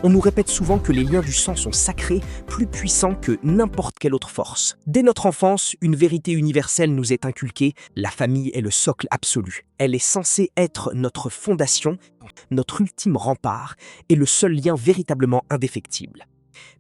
On nous répète souvent que les liens du sang sont sacrés, plus puissants que n'importe quelle autre force. Dès notre enfance, une vérité universelle nous est inculquée, la famille est le socle absolu. Elle est censée être notre fondation, notre ultime rempart et le seul lien véritablement indéfectible.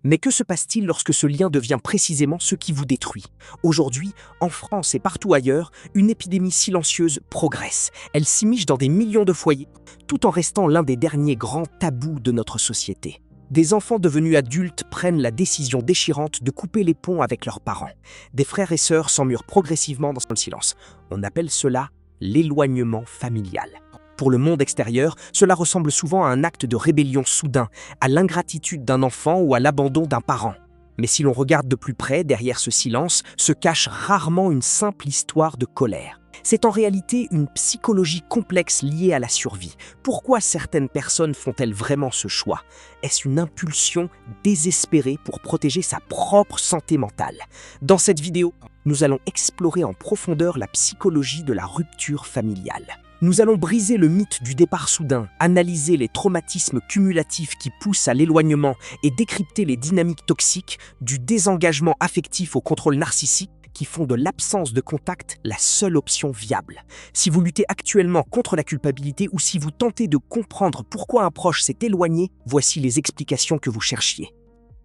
Mais que se passe-t-il lorsque ce lien devient précisément ce qui vous détruit? Aujourd'hui, en France et partout ailleurs, une épidémie silencieuse progresse. Elle s'immisce dans des millions de foyers, tout en restant l'un des derniers grands tabous de notre société. Des enfants devenus adultes prennent la décision déchirante de couper les ponts avec leurs parents. Des frères et sœurs s'emmurent progressivement dans le silence. On appelle cela l'éloignement familial. Pour le monde extérieur, cela ressemble souvent à un acte de rébellion soudain, à l'ingratitude d'un enfant ou à l'abandon d'un parent. Mais si l'on regarde de plus près, derrière ce silence se cache rarement une simple histoire de colère. C'est en réalité une psychologie complexe liée à la survie. Pourquoi certaines personnes font-elles vraiment ce choix? Est-ce une impulsion désespérée pour protéger sa propre santé mentale? Dans cette vidéo, nous allons explorer en profondeur la psychologie de la rupture familiale. Nous allons briser le mythe du départ soudain, analyser les traumatismes cumulatifs qui poussent à l'éloignement et décrypter les dynamiques toxiques du désengagement affectif au contrôle narcissique qui font de l'absence de contact la seule option viable. Si vous luttez actuellement contre la culpabilité ou si vous tentez de comprendre pourquoi un proche s'est éloigné, voici les explications que vous cherchiez.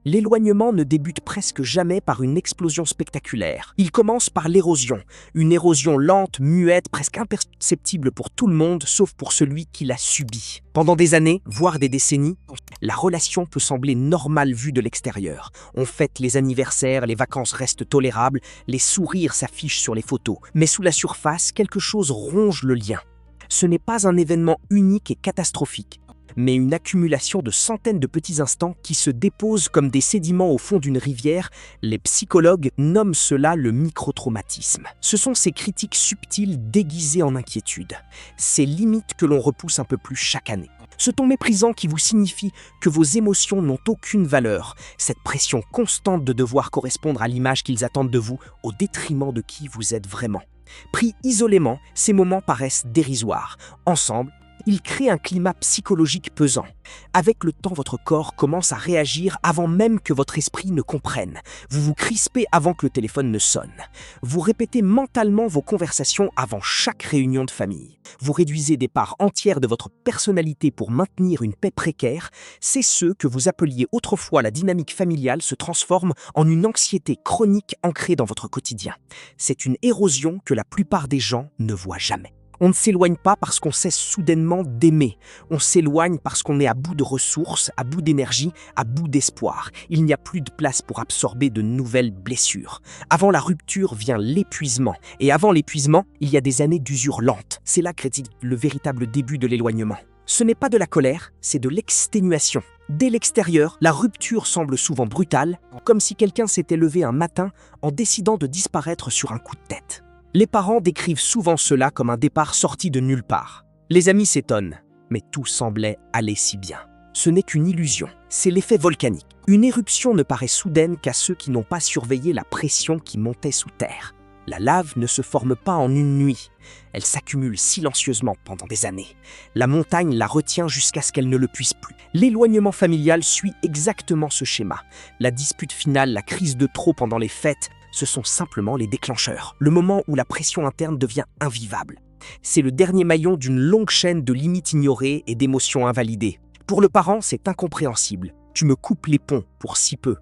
L'éloignement ne débute presque jamais par une explosion spectaculaire. Il commence par l'érosion, une érosion lente, muette, presque imperceptible pour tout le monde, sauf pour celui qui l'a subie. Pendant des années, voire des décennies, la relation peut sembler normale vue de l'extérieur. On fête les anniversaires, les vacances restent tolérables, les sourires s'affichent sur les photos. Mais sous la surface, quelque chose ronge le lien. Ce n'est pas un événement unique et catastrophique, mais une accumulation de centaines de petits instants qui se déposent comme des sédiments au fond d'une rivière. Les psychologues nomment cela le microtraumatisme. Ce sont ces critiques subtiles déguisées en inquiétude, ces limites que l'on repousse un peu plus chaque année. Ce ton méprisant qui vous signifie que vos émotions n'ont aucune valeur, cette pression constante de devoir correspondre à l'image qu'ils attendent de vous au détriment de qui vous êtes vraiment. Pris isolément, ces moments paraissent dérisoires. Ensemble, il crée un climat psychologique pesant. Avec le temps, votre corps commence à réagir avant même que votre esprit ne comprenne. Vous vous crispez avant que le téléphone ne sonne. Vous répétez mentalement vos conversations avant chaque réunion de famille. Vous réduisez des parts entières de votre personnalité pour maintenir une paix précaire. C'est ce que vous appeliez autrefois la dynamique familiale se transforme en une anxiété chronique ancrée dans votre quotidien. C'est une érosion que la plupart des gens ne voient jamais. On ne s'éloigne pas parce qu'on cesse soudainement d'aimer. On s'éloigne parce qu'on est à bout de ressources, à bout d'énergie, à bout d'espoir. Il n'y a plus de place pour absorber de nouvelles blessures. Avant la rupture vient l'épuisement. Et avant l'épuisement, il y a des années d'usure lente. C'est là que réside le véritable début de l'éloignement. Ce n'est pas de la colère, c'est de l'exténuation. Dès l'extérieur, la rupture semble souvent brutale, comme si quelqu'un s'était levé un matin en décidant de disparaître sur un coup de tête. Les parents décrivent souvent cela comme un départ sorti de nulle part. Les amis s'étonnent, mais tout semblait aller si bien. Ce n'est qu'une illusion, c'est l'effet volcanique. Une éruption ne paraît soudaine qu'à ceux qui n'ont pas surveillé la pression qui montait sous terre. La lave ne se forme pas en une nuit, elle s'accumule silencieusement pendant des années. La montagne la retient jusqu'à ce qu'elle ne le puisse plus. L'éloignement familial suit exactement ce schéma. La dispute finale, la crise de trop pendant les fêtes, ce sont simplement les déclencheurs, le moment où la pression interne devient invivable. C'est le dernier maillon d'une longue chaîne de limites ignorées et d'émotions invalidées. Pour le parent, c'est incompréhensible. Tu me coupes les ponts pour si peu.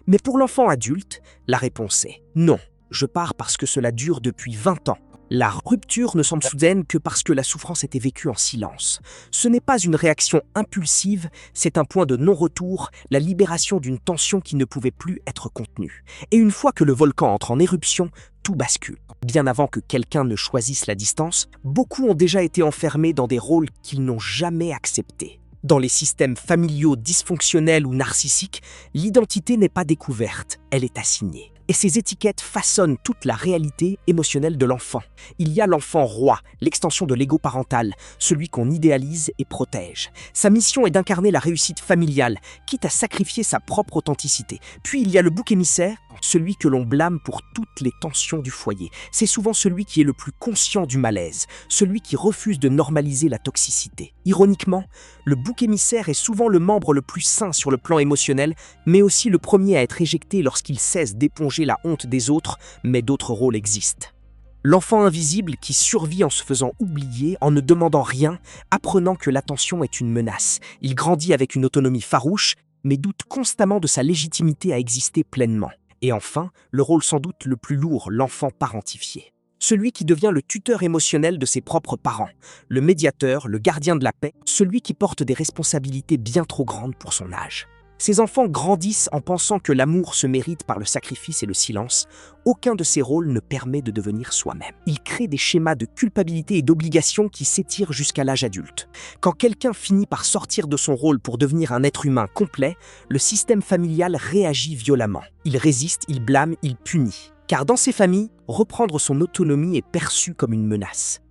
Mais pour l'enfant adulte, la réponse est non. Je pars parce que cela dure depuis 20 ans. La rupture ne semble soudaine que parce que la souffrance était vécue en silence. Ce n'est pas une réaction impulsive, c'est un point de non-retour, la libération d'une tension qui ne pouvait plus être contenue. Et une fois que le volcan entre en éruption, tout bascule. Bien avant que quelqu'un ne choisisse la distance, beaucoup ont déjà été enfermés dans des rôles qu'ils n'ont jamais acceptés. Dans les systèmes familiaux dysfonctionnels ou narcissiques, l'identité n'est pas découverte, elle est assignée. Et ces étiquettes façonnent toute la réalité émotionnelle de l'enfant. Il y a l'enfant roi, l'extension de l'ego parental, celui qu'on idéalise et protège. Sa mission est d'incarner la réussite familiale, quitte à sacrifier sa propre authenticité. Puis il y a le bouc émissaire, celui que l'on blâme pour toutes les tensions du foyer. C'est souvent celui qui est le plus conscient du malaise, celui qui refuse de normaliser la toxicité. Ironiquement, le bouc émissaire est souvent le membre le plus sain sur le plan émotionnel, mais aussi le premier à être éjecté lorsqu'il cesse d'éponger la honte des autres, mais d'autres rôles existent. L'enfant invisible qui survit en se faisant oublier, en ne demandant rien, apprenant que l'attention est une menace. Il grandit avec une autonomie farouche, mais doute constamment de sa légitimité à exister pleinement. Et enfin, le rôle sans doute le plus lourd, l'enfant parentifié. Celui qui devient le tuteur émotionnel de ses propres parents, le médiateur, le gardien de la paix, celui qui porte des responsabilités bien trop grandes pour son âge. Ces enfants grandissent en pensant que l'amour se mérite par le sacrifice et le silence. Aucun de ces rôles ne permet de devenir soi-même. Ils créent des schémas de culpabilité et d'obligation qui s'étirent jusqu'à l'âge adulte. Quand quelqu'un finit par sortir de son rôle pour devenir un être humain complet, le système familial réagit violemment. Il résiste, il blâme, il punit. Car dans ces familles, reprendre son autonomie est perçu comme une menace.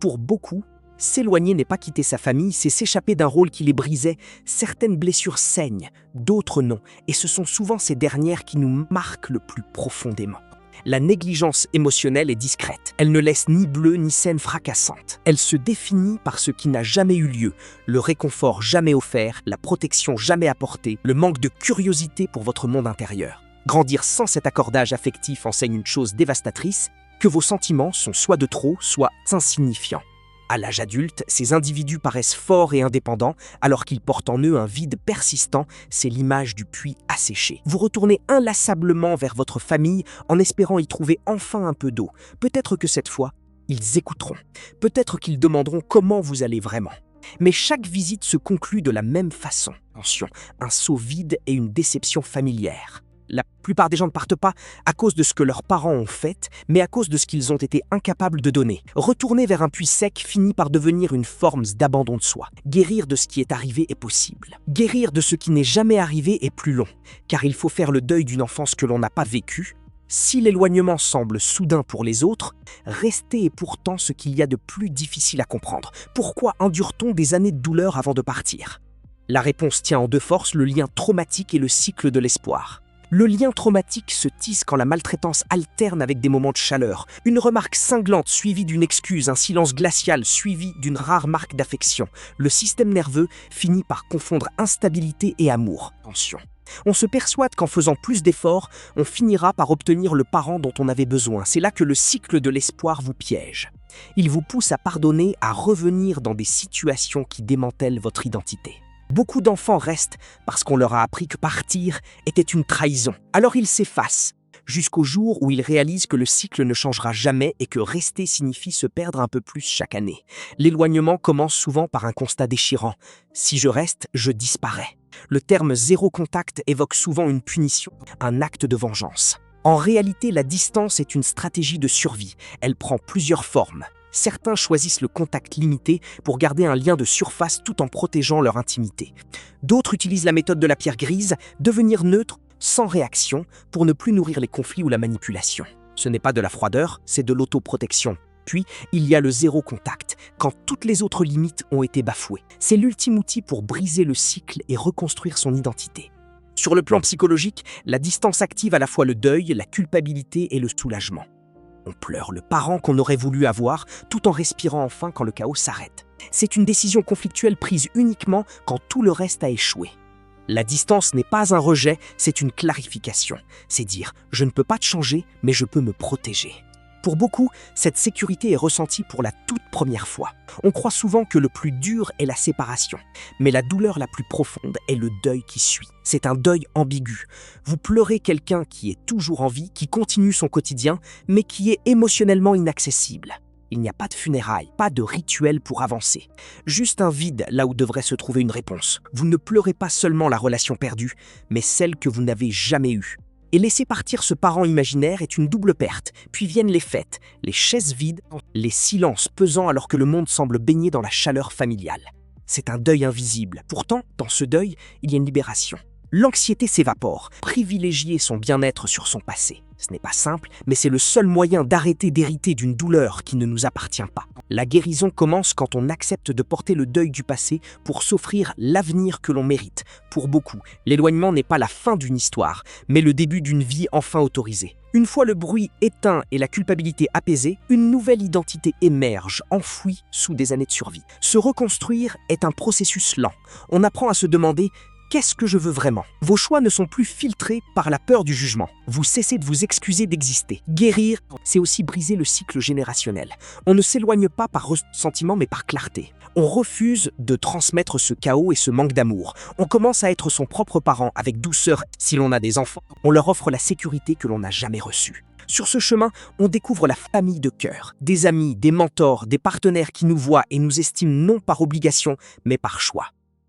Pour beaucoup, s'éloigner n'est pas quitter sa famille, c'est s'échapper d'un rôle qui les brisait. Certaines blessures saignent, d'autres non, et ce sont souvent ces dernières qui nous marquent le plus profondément. La négligence émotionnelle est discrète. Elle ne laisse ni bleu ni scène fracassante. Elle se définit par ce qui n'a jamais eu lieu, le réconfort jamais offert, la protection jamais apportée, le manque de curiosité pour votre monde intérieur. Grandir sans cet accordage affectif enseigne une chose dévastatrice, que vos sentiments sont soit de trop, soit insignifiants. À l'âge adulte, ces individus paraissent forts et indépendants, alors qu'ils portent en eux un vide persistant, c'est l'image du puits asséché. Vous retournez inlassablement vers votre famille en espérant y trouver enfin un peu d'eau. Peut-être que cette fois, ils écouteront. Peut-être qu'ils demanderont comment vous allez vraiment. Mais chaque visite se conclut de la même façon. Attention, un seau vide et une déception familière. La plupart des gens ne partent pas à cause de ce que leurs parents ont fait, mais à cause de ce qu'ils ont été incapables de donner. Retourner vers un puits sec finit par devenir une forme d'abandon de soi. Guérir de ce qui est arrivé est possible. Guérir de ce qui n'est jamais arrivé est plus long, car il faut faire le deuil d'une enfance que l'on n'a pas vécue. Si l'éloignement semble soudain pour les autres, rester est pourtant ce qu'il y a de plus difficile à comprendre. Pourquoi endure-t-on des années de douleur avant de partir? La réponse tient en deux forces, le lien traumatique et le cycle de l'espoir. Le lien traumatique se tisse quand la maltraitance alterne avec des moments de chaleur. Une remarque cinglante suivie d'une excuse, un silence glacial suivi d'une rare marque d'affection. Le système nerveux finit par confondre instabilité et amour. Attention. On se persuade qu'en faisant plus d'efforts, on finira par obtenir le parent dont on avait besoin. C'est là que le cycle de l'espoir vous piège. Il vous pousse à pardonner, à revenir dans des situations qui démantèlent votre identité. Beaucoup d'enfants restent parce qu'on leur a appris que partir était une trahison. Alors ils s'effacent, jusqu'au jour où ils réalisent que le cycle ne changera jamais et que rester signifie se perdre un peu plus chaque année. L'éloignement commence souvent par un constat déchirant. Si je reste, je disparais. Le terme zéro contact évoque souvent une punition, un acte de vengeance. En réalité, la distance est une stratégie de survie. Elle prend plusieurs formes. Certains choisissent le contact limité pour garder un lien de surface tout en protégeant leur intimité. D'autres utilisent la méthode de la pierre grise, devenir neutre, sans réaction, pour ne plus nourrir les conflits ou la manipulation. Ce n'est pas de la froideur, c'est de l'autoprotection. Puis, il y a le zéro contact, quand toutes les autres limites ont été bafouées. C'est l'ultime outil pour briser le cycle et reconstruire son identité. Sur le plan psychologique, la distance active à la fois le deuil, la culpabilité et le soulagement. On pleure le parent qu'on aurait voulu avoir, tout en respirant enfin quand le chaos s'arrête. C'est une décision conflictuelle prise uniquement quand tout le reste a échoué. La distance n'est pas un rejet, c'est une clarification. C'est dire « je ne peux pas te changer, mais je peux me protéger ». Pour beaucoup, cette sécurité est ressentie pour la toute première fois. On croit souvent que le plus dur est la séparation, mais la douleur la plus profonde est le deuil qui suit. C'est un deuil ambigu. Vous pleurez quelqu'un qui est toujours en vie, qui continue son quotidien, mais qui est émotionnellement inaccessible. Il n'y a pas de funérailles, pas de rituel pour avancer. Juste un vide là où devrait se trouver une réponse. Vous ne pleurez pas seulement la relation perdue, mais celle que vous n'avez jamais eue. Et laisser partir ce parent imaginaire est une double perte. Puis viennent les fêtes, les chaises vides, les silences pesants alors que le monde semble baigné dans la chaleur familiale. C'est un deuil invisible. Pourtant, dans ce deuil, il y a une libération. L'anxiété s'évapore. Privilégier son bien-être sur son passé. Ce n'est pas simple, mais c'est le seul moyen d'arrêter d'hériter d'une douleur qui ne nous appartient pas. La guérison commence quand on accepte de porter le deuil du passé pour s'offrir l'avenir que l'on mérite. Pour beaucoup, l'éloignement n'est pas la fin d'une histoire, mais le début d'une vie enfin autorisée. Une fois le bruit éteint et la culpabilité apaisée, une nouvelle identité émerge, enfouie sous des années de survie. Se reconstruire est un processus lent. On apprend à se demander: qu'est-ce que je veux vraiment? Vos choix ne sont plus filtrés par la peur du jugement. Vous cessez de vous excuser d'exister. Guérir, c'est aussi briser le cycle générationnel. On ne s'éloigne pas par ressentiment, mais par clarté. On refuse de transmettre ce chaos et ce manque d'amour. On commence à être son propre parent avec douceur. Si l'on a des enfants, on leur offre la sécurité que l'on n'a jamais reçue. Sur ce chemin, on découvre la famille de cœur, des amis, des mentors, des partenaires qui nous voient et nous estiment non par obligation, mais par choix.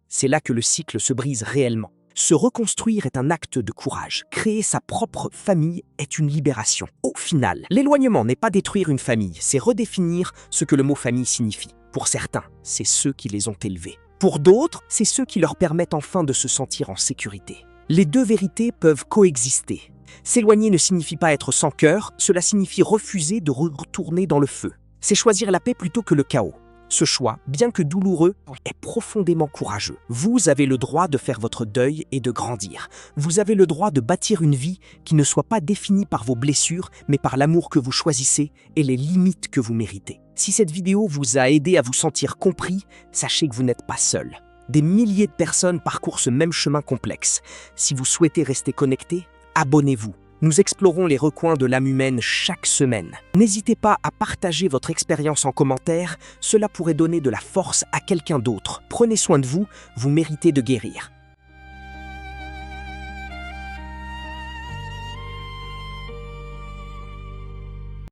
C'est là que le cycle se brise réellement. Se reconstruire est un acte de courage. Créer sa propre famille est une libération. Au final, l'éloignement n'est pas détruire une famille, c'est redéfinir ce que le mot famille signifie. Pour certains, c'est ceux qui les ont élevés. Pour d'autres, c'est ceux qui leur permettent enfin de se sentir en sécurité. Les deux vérités peuvent coexister. S'éloigner ne signifie pas être sans cœur, cela signifie refuser de retourner dans le feu. C'est choisir la paix plutôt que le chaos. Ce choix, bien que douloureux, est profondément courageux. Vous avez le droit de faire votre deuil et de grandir. Vous avez le droit de bâtir une vie qui ne soit pas définie par vos blessures, mais par l'amour que vous choisissez et les limites que vous méritez. Si cette vidéo vous a aidé à vous sentir compris, sachez que vous n'êtes pas seul. Des milliers de personnes parcourent ce même chemin complexe. Si vous souhaitez rester connecté, abonnez-vous. Nous explorons les recoins de l'âme humaine chaque semaine. N'hésitez pas à partager votre expérience en commentaire, cela pourrait donner de la force à quelqu'un d'autre. Prenez soin de vous, vous méritez de guérir.